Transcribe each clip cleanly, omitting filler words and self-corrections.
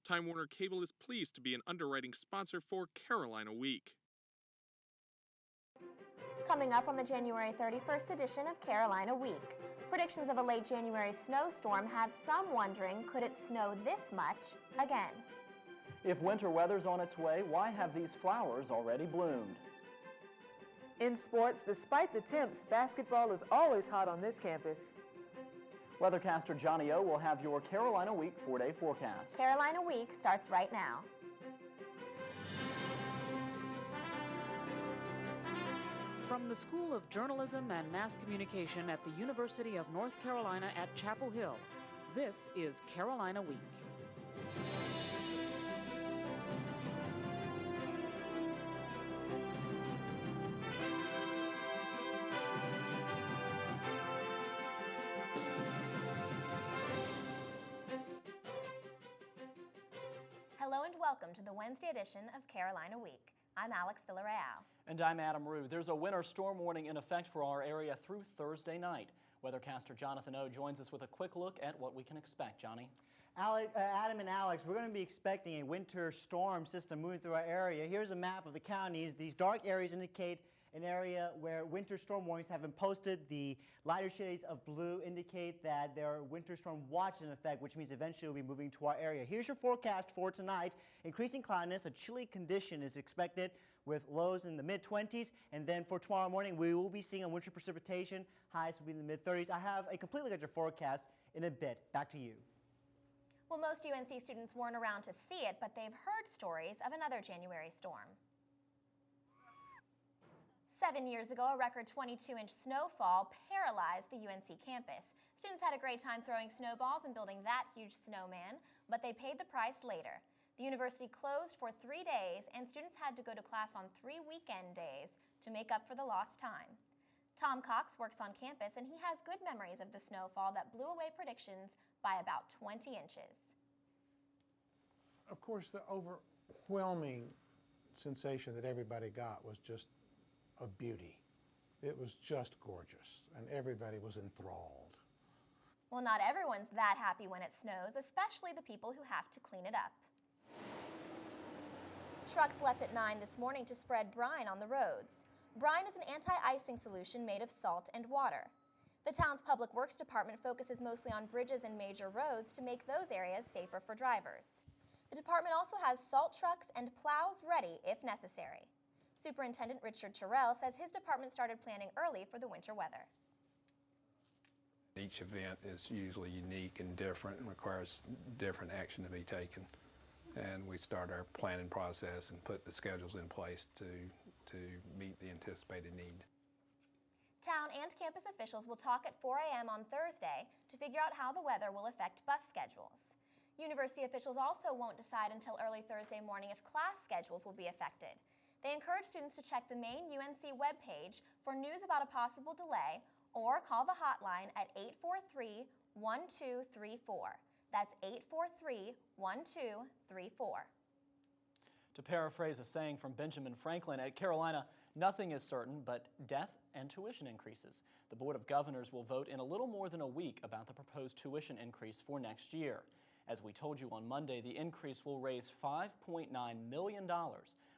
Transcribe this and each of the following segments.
Time Warner Cable is pleased to be an underwriting sponsor for Carolina Week. Coming up on the January 31st edition of Carolina Week, predictions of a late January snowstorm have some wondering, could it snow this much again? If winter weather's on its way, why have these flowers already bloomed? In sports, despite the temps, basketball is always hot on this campus. Weathercaster Johnny O will have your Carolina Week 4-day forecast. Carolina Week starts right now. From the School of Journalism and Mass Communication at the University of North Carolina at Chapel Hill, this is Carolina Week. Hello and welcome to the Wednesday edition of Carolina Week. I'm Alex Villarreal. And I'm Adam Rue. There's a winter storm warning in effect for our area through Thursday night. Weathercaster Jonathan O joins us with a quick look at what we can expect. Johnny? Adam and Alex, we're going to be expecting a winter storm system moving through our area. Here's a map of the counties. These dark areas indicate an area where winter storm warnings have been posted. The lighter shades of blue indicate that there are winter storm watches in effect, which means eventually we'll be moving to our area. Here's your forecast for tonight. Increasing cloudiness, a chilly condition is expected with lows in the mid-20s. And then for tomorrow morning, we will be seeing a winter precipitation. Highs will be in the mid-30s. I have a complete look at your forecast in a bit. Back to you. Well, most UNC students weren't around to see it, but they've heard stories of another January storm. 7 years ago, a record 22-inch snowfall paralyzed the UNC campus. Students had a great time throwing snowballs and building that huge snowman, but they paid the price later. The university closed for 3 days, and students had to go to class on 3 weekend days to make up for the lost time. Tom Cox works on campus, and he has good memories of the snowfall that blew away predictions by about 20 inches. Of course, the overwhelming sensation that everybody got was just of beauty. It was just gorgeous, and everybody was enthralled. Well, not everyone's that happy when it snows, especially the people who have to clean it up. Trucks left at 9 this morning to spread brine on the roads. Brine is an anti-icing solution made of salt and water. The town's Public Works Department focuses mostly on bridges and major roads to make those areas safer for drivers. The department also has salt trucks and plows ready if necessary. Superintendent Richard Terrell says his department started planning early for the winter weather. Each event is usually unique and different and requires different action to be taken. And we start our planning process and put the schedules in place to meet the anticipated need. Town and campus officials will talk at 4 a.m. on Thursday to figure out how the weather will affect bus schedules. University officials also won't decide until early Thursday morning if class schedules will be affected. They encourage students to check the main UNC webpage for news about a possible delay or call the hotline at 843-1234. That's 843-1234. To paraphrase a saying from Benjamin Franklin, at Carolina, nothing is certain but death and tuition increases. The Board of Governors will vote in a little more than a week about the proposed tuition increase for next year. As we told you on Monday, the increase will raise $5.9 million,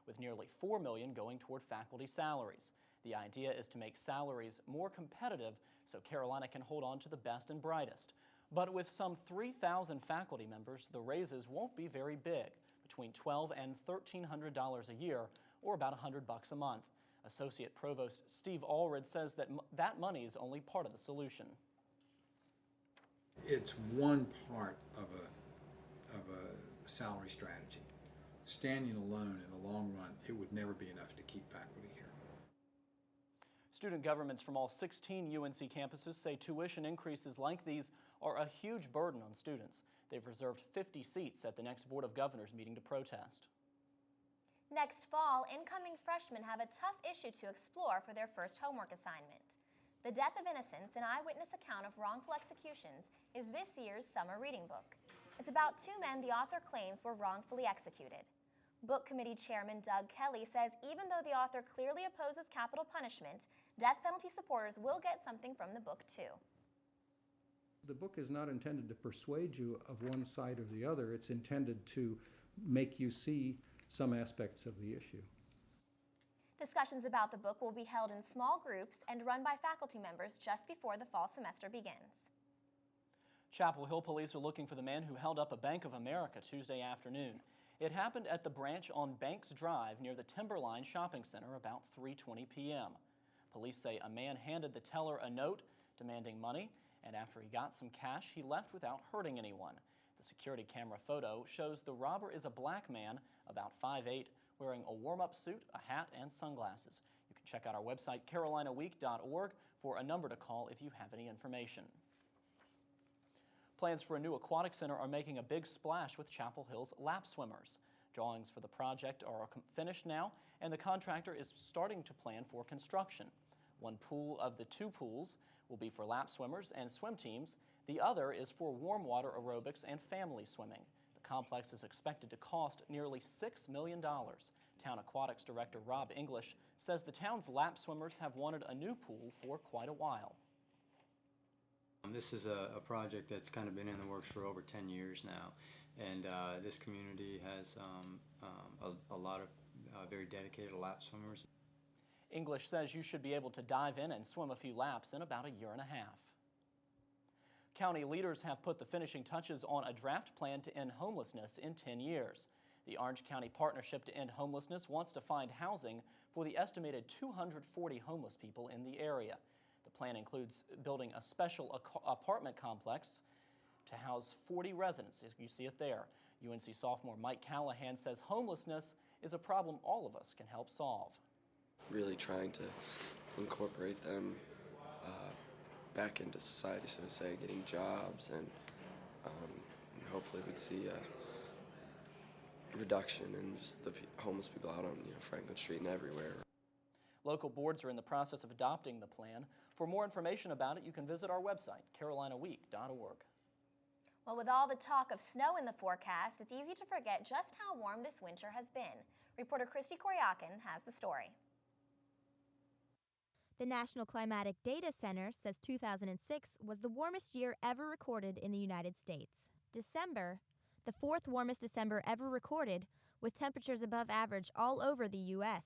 with nearly $4 million going toward faculty salaries. The idea is to make salaries more competitive so Carolina can hold on to the best and brightest. But with some 3,000 faculty members, the raises won't be very big, between $1,200 and $1,300 a year, or about $100 a month. Associate Provost Steve Allred says that that money is only part of the solution. It's one part of a salary strategy. Standing alone in the long run, it would never be enough to keep faculty here. Student governments from all 16 UNC campuses say tuition increases like these are a huge burden on students. They've reserved 50 seats at the next Board of Governors meeting to protest. Next fall, incoming freshmen have a tough issue to explore for their first homework assignment. The Death of Innocence, an eyewitness account of wrongful executions, is this year's summer reading book. It's about 2 men the author claims were wrongfully executed. Book Committee Chairman Doug Kelly says even though the author clearly opposes capital punishment, death penalty supporters will get something from the book too. The book is not intended to persuade you of one side or the other. It's intended to make you see some aspects of the issue. Discussions about the book will be held in small groups and run by faculty members just before the fall semester begins. Chapel Hill police are looking for the man who held up a Bank of America Tuesday afternoon. It happened at the branch on Banks Drive near the Timberline Shopping Center about 3:20 p.m. Police say a man handed the teller a note demanding money, and after he got some cash, he left without hurting anyone. The security camera photo shows the robber is a black man, about 5'8", wearing a warm-up suit, a hat, and sunglasses. You can check out our website, carolinaweek.org, for a number to call if you have any information. Plans for a new aquatic center are making a big splash with Chapel Hill's lap swimmers. Drawings for the project are finished now, and the contractor is starting to plan for construction. One pool of the two pools will be for lap swimmers and swim teams. The other is for warm water aerobics and family swimming. The complex is expected to cost nearly $6 million. Town Aquatics Director Rob English says the town's lap swimmers have wanted a new pool for quite a while. This is a project that's kind of been in the works for over 10 years now, and this community has a lot of very dedicated lap swimmers. English says you should be able to dive in and swim a few laps in about a year and a half. County leaders have put the finishing touches on a draft plan to end homelessness in 10 years. The Orange County Partnership to End Homelessness wants to find housing for the estimated 240 homeless people in the area. The plan includes building a special apartment complex to house 40 residents, as you see it there. UNC sophomore Mike Callahan says homelessness is a problem all of us can help solve. Really trying to incorporate them back into society, so to say, getting jobs, and hopefully we'd see a reduction in just the homeless people out on Franklin Street and everywhere. Local boards are in the process of adopting the plan. For more information about it, you can visit our website, carolinaweek.org. Well, with all the talk of snow in the forecast, it's easy to forget just how warm this winter has been. Reporter Christy Koryakin has the story. The National Climatic Data Center says 2006 was the warmest year ever recorded in the United States. December, the fourth warmest December ever recorded, with temperatures above average all over the U.S.,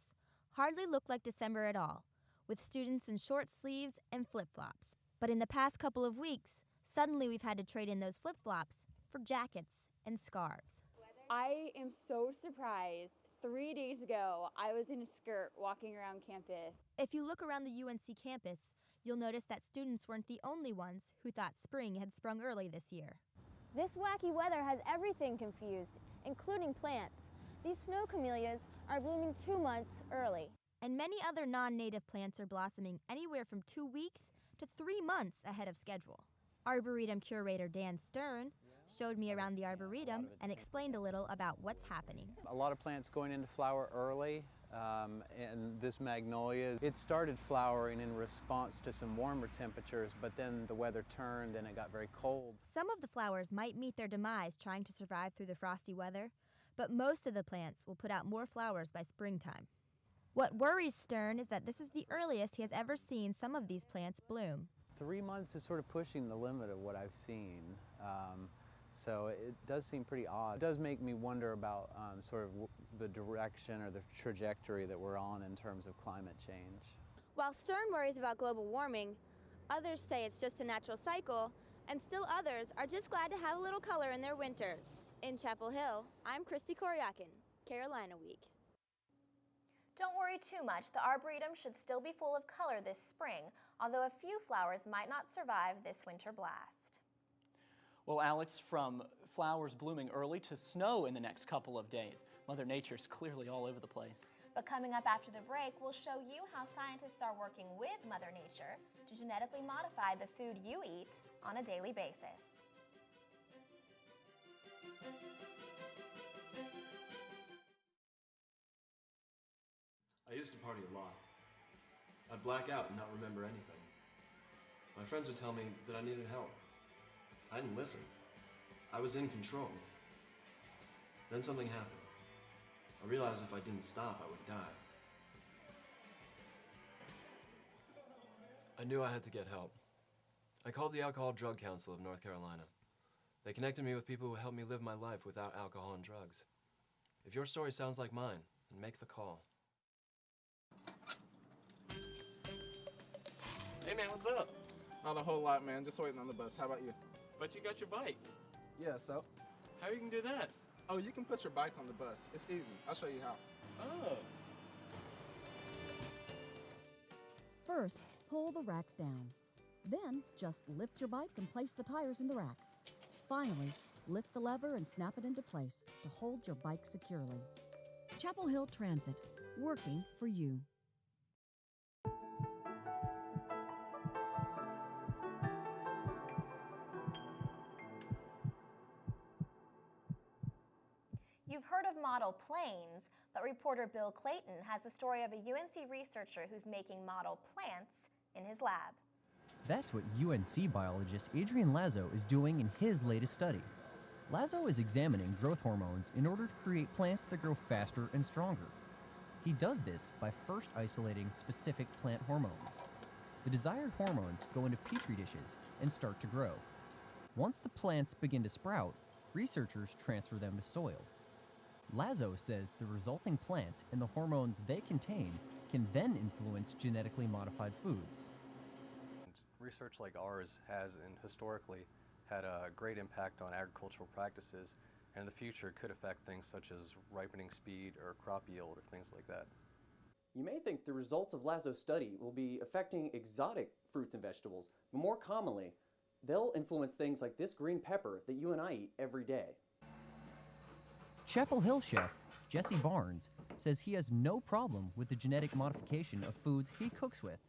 hardly looked like December at all, with students in short sleeves and flip-flops. But in the past couple of weeks, suddenly we've had to trade in those flip-flops for jackets and scarves. I am so surprised. 3 days ago, I was in a skirt walking around campus. If you look around the UNC campus, you'll notice that students weren't the only ones who thought spring had sprung early this year. This wacky weather has everything confused, including plants. These snow camellias are blooming 2 months early. And many other non-native plants are blossoming anywhere from 2 weeks to 3 months ahead of schedule. Arboretum curator Dan Stern showed me around the Arboretum and explained a little about what's happening. A lot of plants going into flower early, and this magnolia, it started flowering in response to some warmer temperatures, but then the weather turned and it got very cold. Some of the flowers might meet their demise trying to survive through the frosty weather, but most of the plants will put out more flowers by springtime. What worries Stern is that this is the earliest he has ever seen some of these plants bloom. 3 months is sort of pushing the limit of what I've seen. So it does seem pretty odd. It does make me wonder about sort of the direction or the trajectory that we're on in terms of climate change. While Stern worries about global warming, others say it's just a natural cycle, and still others are just glad to have a little color in their winters. In Chapel Hill, I'm Christy Koryakin, Carolina Week. Don't worry too much. The Arboretum should still be full of color this spring, although a few flowers might not survive this winter blast. Well, Alex, from flowers blooming early to snow in the next couple of days, Mother Nature's clearly all over the place. But coming up after the break, we'll show you how scientists are working with Mother Nature to genetically modify the food you eat on a daily basis. I used to party a lot. I'd black out and not remember anything. My friends would tell me that I needed help. I didn't listen. I was in control. Then something happened. I realized if I didn't stop, I would die. I knew I had to get help. I called the Alcohol Drug Council of North Carolina. They connected me with people who helped me live my life without alcohol and drugs. If your story sounds like mine, then make the call. Hey man, what's up? Not a whole lot, man. Just waiting on the bus. How about you? But you got your bike. Yeah, so? How are you gonna do that? Oh, you can put your bike on the bus. It's easy. I'll show you how. Oh. First, pull the rack down. Then, just lift your bike and place the tires in the rack. Finally, lift the lever and snap it into place to hold your bike securely. Chapel Hill Transit, working for you. You've heard of model planes, but reporter Bill Clayton has the story of a UNC researcher who's making model plants in his lab. That's what UNC biologist Adrian Lazo is doing in his latest study. Lazo is examining growth hormones in order to create plants that grow faster and stronger. He does this by first isolating specific plant hormones. The desired hormones go into petri dishes and start to grow. Once the plants begin to sprout, researchers transfer them to soil. Lazo says the resulting plants and the hormones they contain can then influence genetically modified foods. Research like ours has and historically had a great impact on agricultural practices, and in the future could affect things such as ripening speed or crop yield or things like that. You may think the results of Lazo's study will be affecting exotic fruits and vegetables, but more commonly, they'll influence things like this green pepper that you and I eat every day. Chapel Hill chef Jesse Barnes says he has no problem with the genetic modification of foods he cooks with.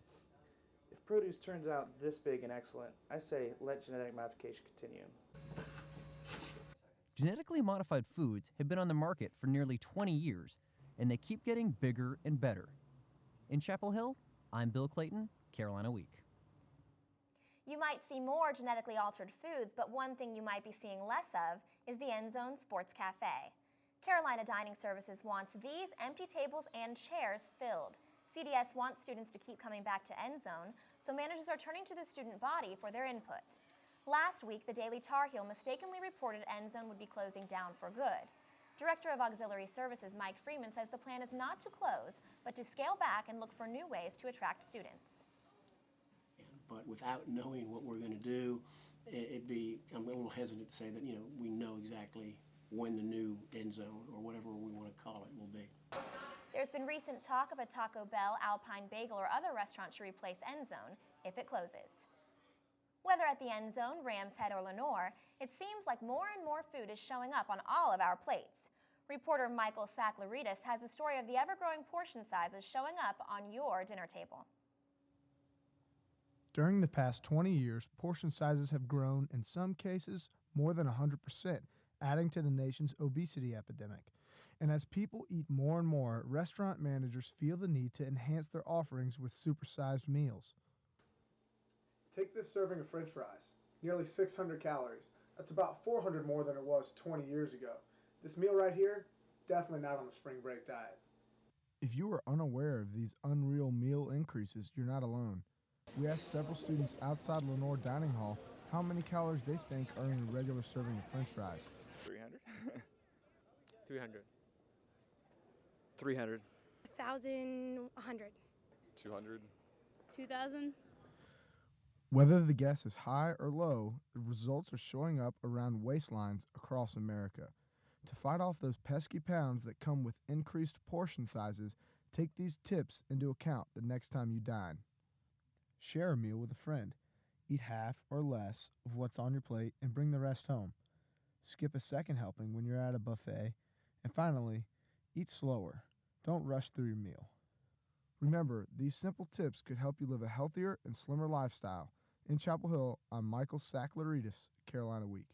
If produce turns out this big and excellent, I say let genetic modification continue. Genetically modified foods have been on the market for nearly 20 years, and they keep getting bigger and better. In Chapel Hill, I'm Bill Clayton, Carolina Week. You might see more genetically altered foods, but one thing you might be seeing less of is the End Zone Sports Cafe. Carolina Dining Services wants these empty tables and chairs filled. CDS wants students to keep coming back to End Zone, so managers are turning to the student body for their input. Last week, the Daily Tar Heel mistakenly reported End Zone would be closing down for good. Director of Auxiliary Services Mike Freeman says the plan is not to close, but to scale back and look for new ways to attract students. But without knowing what we're going to do, I'm a little hesitant to say that, we know exactly when the new End Zone, or whatever we want to call it, will be. There's been recent talk of a Taco Bell, Alpine Bagel, or other restaurant to replace End Zone if it closes. Whether at the End Zone, Rams Head, or Lenore, it seems like more and more food is showing up on all of our plates. Reporter Michael Saklarides has the story of the ever-growing portion sizes showing up on your dinner table. During the past 20 years, portion sizes have grown, in some cases, more than 100%, adding to the nation's obesity epidemic. And as people eat more and more, restaurant managers feel the need to enhance their offerings with supersized meals. Take this serving of French fries, nearly 600 calories. That's about 400 more than it was 20 years ago. This meal right here, definitely not on the spring break diet. If you are unaware of these unreal meal increases, you're not alone. We asked several students outside Lenore Dining Hall how many calories they think are in a regular serving of French fries. 300. 300. 300. 1,100. 200. 2,000. Whether the guess is high or low, the results are showing up around waistlines across America. To fight off those pesky pounds that come with increased portion sizes, take these tips into account the next time you dine. Share a meal with a friend. Eat half or less of what's on your plate and bring the rest home. Skip a second helping when you're at a buffet. And finally, eat slower. Don't rush through your meal. Remember, these simple tips could help you live a healthier and slimmer lifestyle. In Chapel Hill, I'm Michael Saklarides, Carolina Week.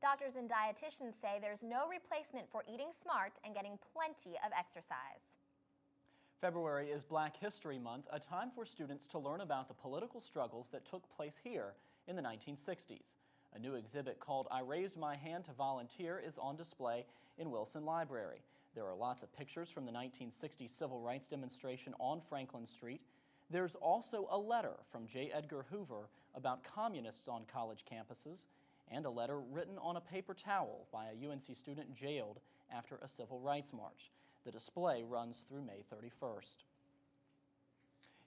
Doctors and dietitians say there's no replacement for eating smart and getting plenty of exercise. February is Black History Month, a time for students to learn about the political struggles that took place here in the 1960s. A new exhibit called I Raised My Hand to Volunteer is on display in Wilson Library. There are lots of pictures from the 1960 civil rights demonstration on Franklin Street. There's also a letter from J. Edgar Hoover about communists on college campuses, and a letter written on a paper towel by a UNC student jailed after a civil rights march. The display runs through May 31st.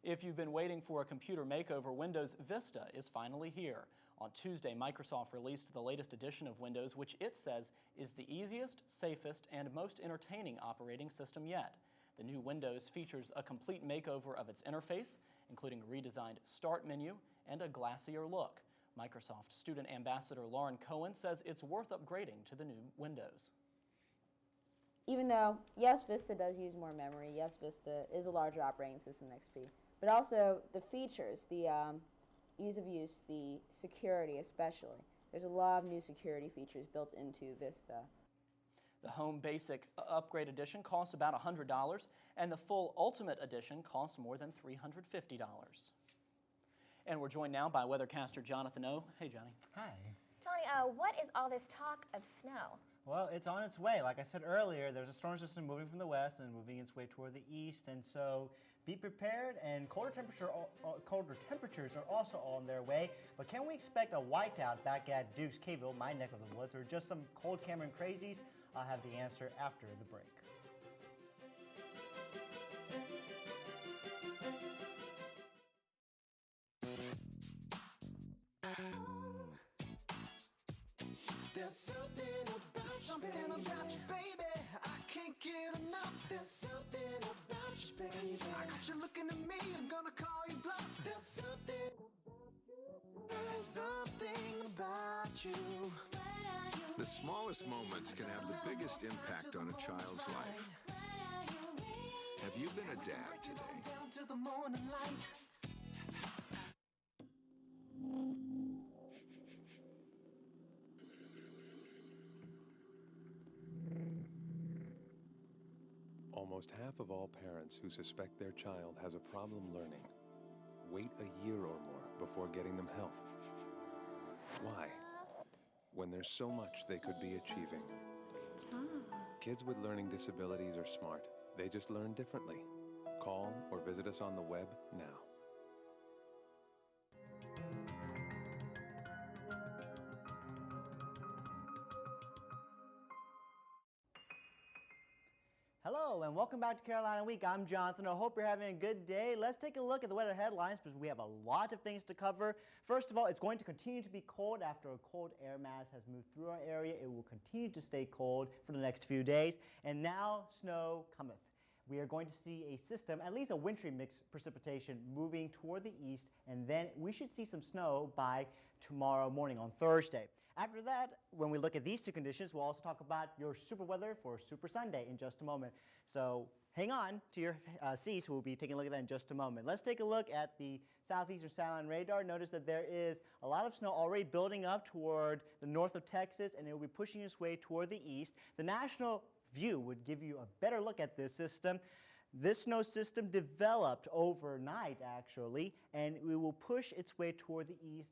If you've been waiting for a computer makeover, Windows Vista is finally here. On Tuesday, Microsoft released the latest edition of Windows, which it says is the easiest, safest, and most entertaining operating system yet. The new Windows features a complete makeover of its interface, including a redesigned Start menu and a glassier look. Microsoft student ambassador Lauren Cohen says it's worth upgrading to the new Windows. Even though, yes, Vista does use more memory, yes, Vista is a larger operating system than XP, but also the features, the ease of use, the security especially. There's a lot of new security features built into Vista. The Home Basic Upgrade Edition costs about $100, and the full Ultimate Edition costs more than $350. And we're joined now by weathercaster Jonathan O. Hey, Johnny. Hi. Johnny, what is all this talk of snow? Well, it's on its way. Like I said earlier, there's a storm system moving from the west and moving its way toward the east, and so be prepared, and colder temperatures are also on their way. But can we expect a whiteout back at Dukes Caveville, my neck of the woods, or just some cold Cameron crazies? I'll have the answer after the break. Something about you, baby. I can't get enough. There's something about you, baby. I got you looking at me. I'm gonna call you bluff. There's something about you. The smallest moments can have the biggest impact on a child's life. Have you been a dad today? Down to the morning light. Almost half of all parents who suspect their child has a problem learning wait a year or more before getting them help. Why? When there's so much they could be achieving. Kids with learning disabilities are smart. They just learn differently. Call or visit us on the web now. Hello and welcome back to Carolina Week. I'm Jonathan. I hope you're having a good day. Let's take a look at the weather headlines because we have a lot of things to cover. First of all, it's going to continue to be cold after a cold air mass has moved through our area. It will continue to stay cold for the next few days. And now snow cometh. We are going to see a system, at least a wintry mixed precipitation, moving toward the east, and then we should see some snow by tomorrow morning on Thursday. After that, when we look at these two conditions, we'll also talk about your super weather for Super Sunday in just a moment. So hang on to your seats. We'll be taking a look at that in just a moment. Let's take a look at the southeastern skyline radar. Notice that there is a lot of snow already building up toward the north of Texas, and it will be pushing its way toward the east. The national view would give you a better look at this system. This snow system developed overnight, actually, and it will push its way toward the east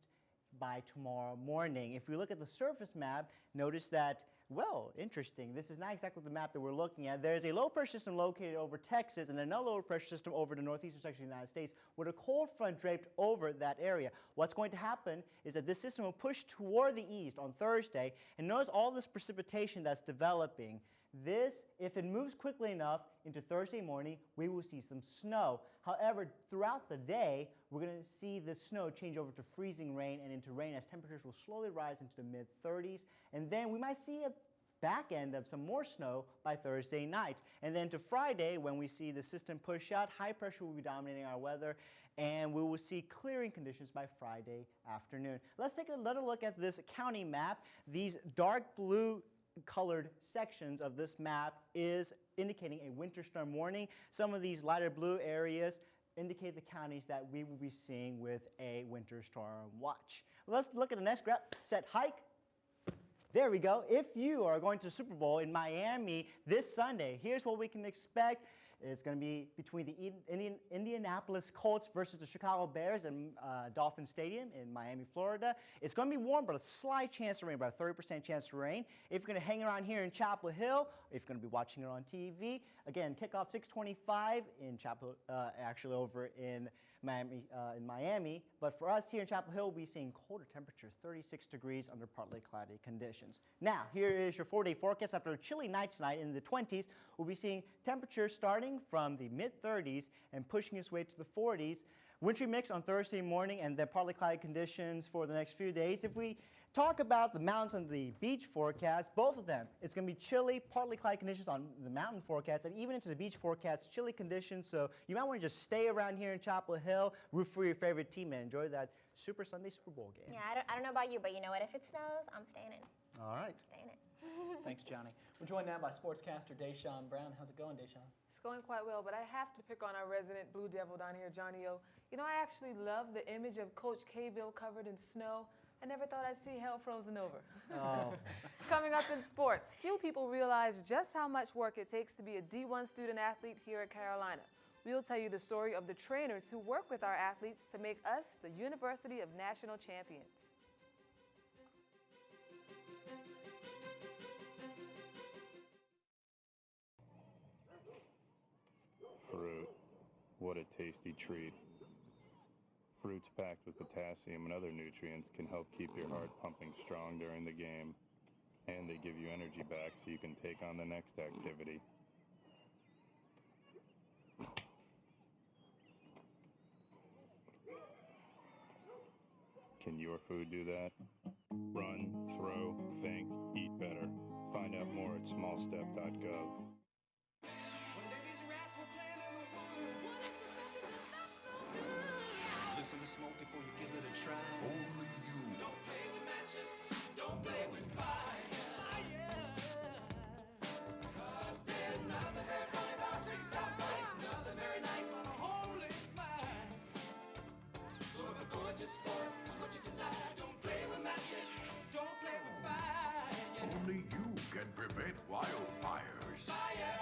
by tomorrow morning. If we look at the surface map, notice that, well, interesting. This is not exactly the map that we're looking at. There's a low pressure system located over Texas and another low pressure system over the northeastern section of the United States with a cold front draped over that area. What's going to happen is that this system will push toward the east on Thursday, and notice all this precipitation that's developing. This, if it moves quickly enough into Thursday morning, we will see some snow. However, throughout the day, we're going to see the snow change over to freezing rain and into rain as temperatures will slowly rise into the mid-30s. And then we might see a back end of some more snow by Thursday night. And then to Friday, when we see the system push out, high pressure will be dominating our weather, and we will see clearing conditions by Friday afternoon. Let's take another look at this county map. These dark blue colored sections of this map is indicating a winter storm warning. Some of these lighter blue areas indicate the counties that we will be seeing with a winter storm watch. Let's look at the next graph. Set hike. There we go. If you are going to the Super Bowl in Miami this Sunday, here's what we can expect. It's going to be between the Indianapolis Colts versus the Chicago Bears in Dolphin Stadium in Miami, Florida. It's going to be warm, but a slight chance of rain, about a 30% chance of rain. If you're going to hang around here in Chapel Hill, if you're going to be watching it on TV, again, kickoff 6:25 in Chapel, actually over in in Miami. But for us here in Chapel Hill, we'll be seeing colder temperatures, 36 degrees under partly cloudy conditions. Now, here is your 4-day forecast. After a chilly night tonight in the 20s, we'll be seeing temperatures starting from the mid-30s and pushing its way to the 40s. Wintry mix on Thursday morning and then partly cloudy conditions for the next few days. If we talk about the mountains and the beach forecast, both of them, it's going to be chilly, partly cloudy conditions on the mountain forecast, and even into the beach forecast, chilly conditions. So you might want to just stay around here in Chapel Hill, root for your favorite team, and enjoy that Super Sunday Super Bowl game. Yeah, I don't know about you, but you know what? If it snows, I'm staying in. All right. I'm staying in. Thanks, Johnny. We're joined now by sportscaster Deshaun Brown. How's it going, Deshaun? It's going quite well, but I have to pick on our resident Blue Devil down here, Johnny O. You know, I actually love the image of Coach K-Bill covered in snow. I never thought I'd see hell frozen over. Oh. Coming up in sports, few people realize just how much work it takes to be a D1 student athlete here at Carolina. We'll tell you the story of the trainers who work with our athletes to make us the University of National Champions. Fruit. What a tasty treat. Fruits packed with potassium and other nutrients can help keep your heart pumping strong during the game. And they give you energy back so you can take on the next activity. Can your food do that? Run, throw, think, eat better. Find out more at smallstep.gov. Listen to smoke before you give it a try. Only you. Don't play with matches. Don't play with fire. Cause there's nothing very funny about rooftop life. Nothing very nice on a homeless mind. So if a gorgeous force is what you desire, don't play with matches. Don't play with fire. Only you can prevent wildfires. Fire.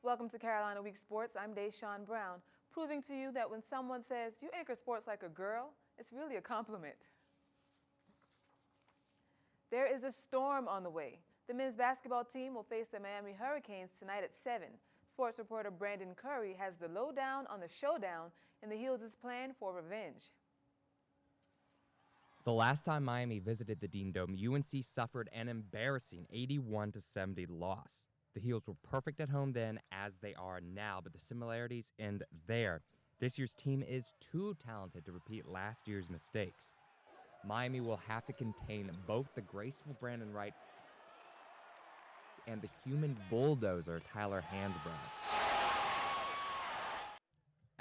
Welcome to Carolina Week Sports. I'm Deshaun Brown, proving to you that when someone says, you anchor sports like a girl, it's really a compliment. There is a storm on the way. The men's basketball team will face the Miami Hurricanes tonight at 7. Sports reporter Brandon Curry has the lowdown on the showdown and the Heels' plan for revenge. The last time Miami visited the Dean Dome, UNC suffered an embarrassing 81-70 loss. The Heels were perfect at home then, as they are now, but the similarities end there. This year's team is too talented to repeat last year's mistakes. Miami will have to contain both the graceful Brandon Wright and the human bulldozer Tyler Hansbrough.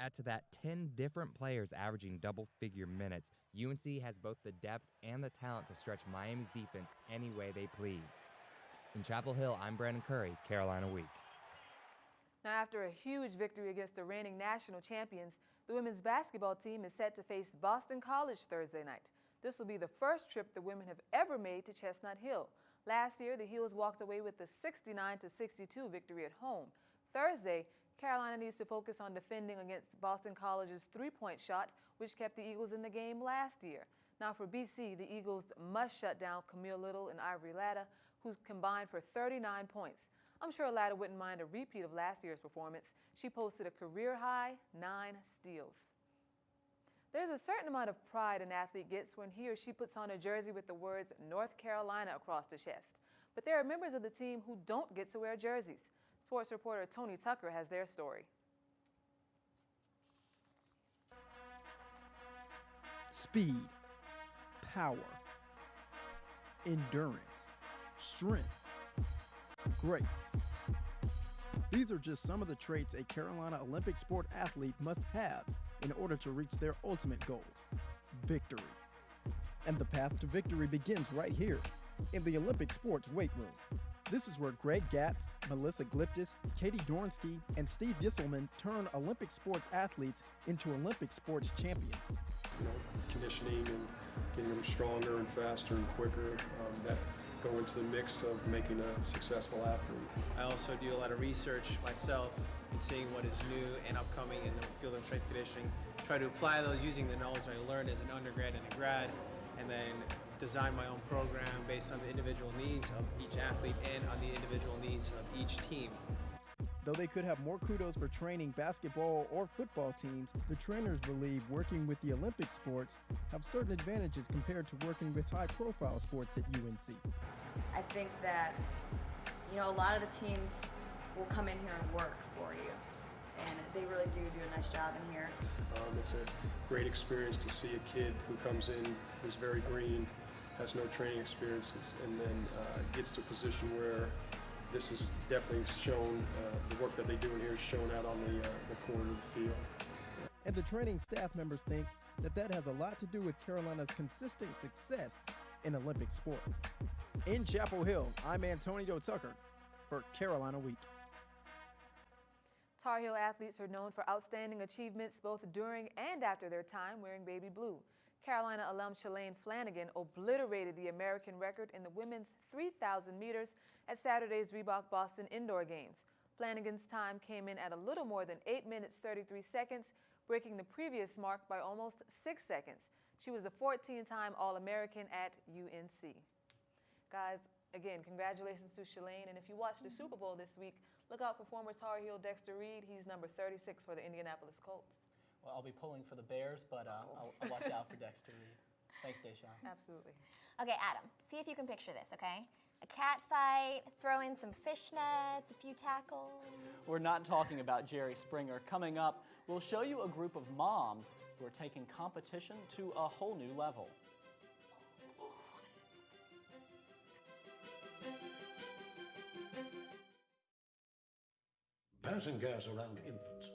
Add to that 10 different players averaging double-figure minutes. UNC has both the depth and the talent to stretch Miami's defense any way they please. In Chapel Hill, I'm Brandon Curry, Carolina Week. Now, after a huge victory against the reigning national champions, the women's basketball team is set to face Boston College Thursday night. This will be the first trip the women have ever made to Chestnut Hill. Last year, the Heels walked away with the 69-62 victory at home. Thursday, Carolina needs to focus on defending against Boston College's three-point shot, which kept the Eagles in the game last year. Now for BC, the Eagles must shut down Camille Little and Ivory Latta, who's combined for 39 points. I'm sure Latta wouldn't mind a repeat of last year's performance. She posted a career-high 9 steals. There's a certain amount of pride an athlete gets when he or she puts on a jersey with the words North Carolina across the chest. But there are members of the team who don't get to wear jerseys. Sports reporter Tony Tucker has their story. Speed, power, endurance, strength, grace. These are just some of the traits a Carolina Olympic sport athlete must have in order to reach their ultimate goal, victory. And the path to victory begins right here, in the Olympic sports weight room. This is where Greg Gatz, Melissa Gliptis, Katie Dornsky, and Steve Yisselman turn Olympic sports athletes into Olympic sports champions. Conditioning and getting them stronger and faster and quicker, that go into the mix of making a successful athlete. I also do a lot of research myself and seeing what is new and upcoming in the field of strength conditioning, try to apply those using the knowledge I learned as an undergrad and a grad, and then design my own program based on the individual needs of each athlete and on the individual needs of each team. Though they could have more kudos for training basketball or football teams, the trainers believe working with the Olympic sports have certain advantages compared to working with high-profile sports at UNC. I think that, you know, a lot of the teams will come in here and work for you, and they really do a nice job in here. It's a great experience to see a kid who comes in who's very green, has no training experiences, and then gets to a position where this is definitely shown, the work that they do in here is shown out on the corner of the field. And the training staff members think that has a lot to do with Carolina's consistent success in Olympic sports. In Chapel Hill, I'm Antonio Tucker for Carolina Week. Tar Heel athletes are known for outstanding achievements both during and after their time wearing baby blue. Carolina alum Shalane Flanagan obliterated the American record in the women's 3,000 meters at Saturday's Reebok Boston Indoor Games. Flanagan's time came in at a little more than 8 minutes 33 seconds, breaking the previous mark by almost 6 seconds. She was a 14-time All-American at UNC. Guys, again, congratulations to Shalane, and if you watched the Super Bowl this week, look out for former Tar Heel Dexter Reed. He's number 36 for the Indianapolis Colts. Well, I'll be pulling for the Bears, but I'll watch out for Dexter Reed. Thanks, Deshaun. Absolutely. Okay, Adam, see if you can picture this, okay? A cat fight, throw in some fishnets, a few tackles. We're not talking about Jerry Springer. Coming up, we'll show you a group of moms who are taking competition to a whole new level. Passing gas around infants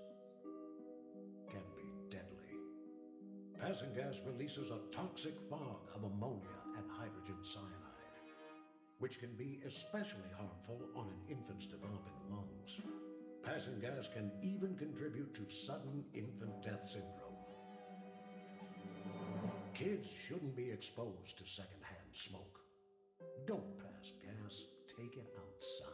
can be deadly. Passing gas releases a toxic fog of ammonia and hydrogen cyanide, which can be especially harmful on an infant's developing lungs. Passing gas can even contribute to sudden infant death syndrome. Kids shouldn't be exposed to secondhand smoke. Don't pass gas, take it outside.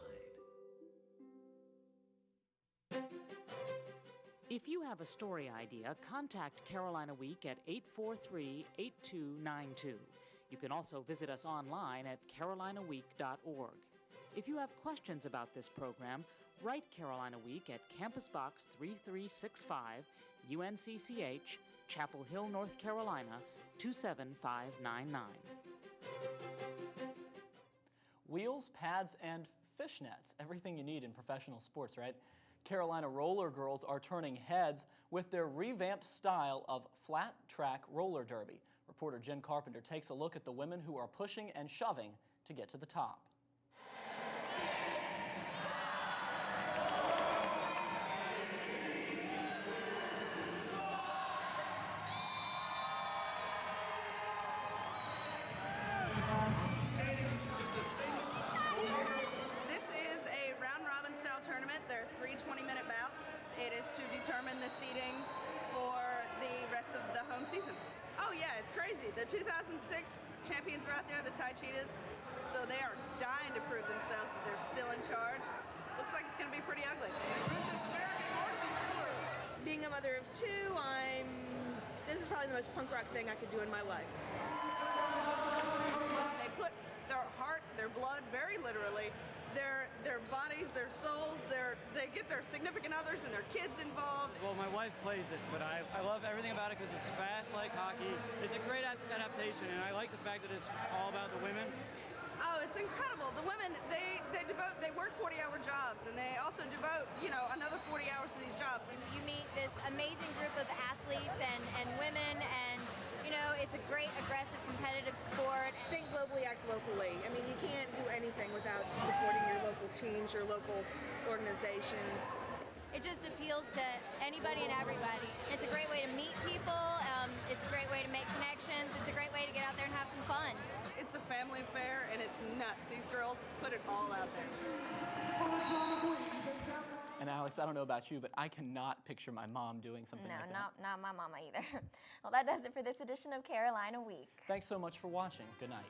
If you have a story idea, contact Carolina Week at 843-8292. You can also visit us online at carolinaweek.org. If you have questions about this program, write Carolina Week at Campus Box 3365, UNCCH, Chapel Hill, North Carolina, 27599. Wheels, pads, and fishnets. Everything you need in professional sports, right? Carolina Roller Girls are turning heads with their revamped style of flat track roller derby. Reporter Jen Carpenter takes a look at the women who are pushing and shoving to get to the top. This is a round-robin style tournament. There are 3 20-minute bouts. It is to determine the seeding for the rest of the home season. Oh yeah, it's crazy. The 2006 champions are out there, the Thai Cheetahs, so they are dying to prove themselves that they're still in charge. Looks like it's going to be pretty ugly. Being a mother of 2, this is probably the most punk rock thing I could do in my life. They put their heart, their blood, very literally, their bodies, their souls, they get their significant others and their kids involved. Well, my wife plays it, but I love everything about it because it's fast like hockey. It's a great adaptation, and I like the fact that it's all about the women. Oh, it's incredible. The women, they work 40-hour jobs, and they also devote, another 40 hours to these jobs. You meet this amazing group of athletes and women, and it's a great, aggressive, competitive sport. Think globally, act locally. I mean, you can't do anything without supporting your local teams, your local organizations. It just appeals to anybody and everybody. It's a great way to meet people. It's a great way to make connections. It's a great way to get out there and have some fun. It's a family affair, and it's nuts. These girls put it all out there. And Alex, I don't know about you, but I cannot picture my mom doing something like that. No, not my mama either. Well, that does it for this edition of Carolina Week. Thanks so much for watching. Good night.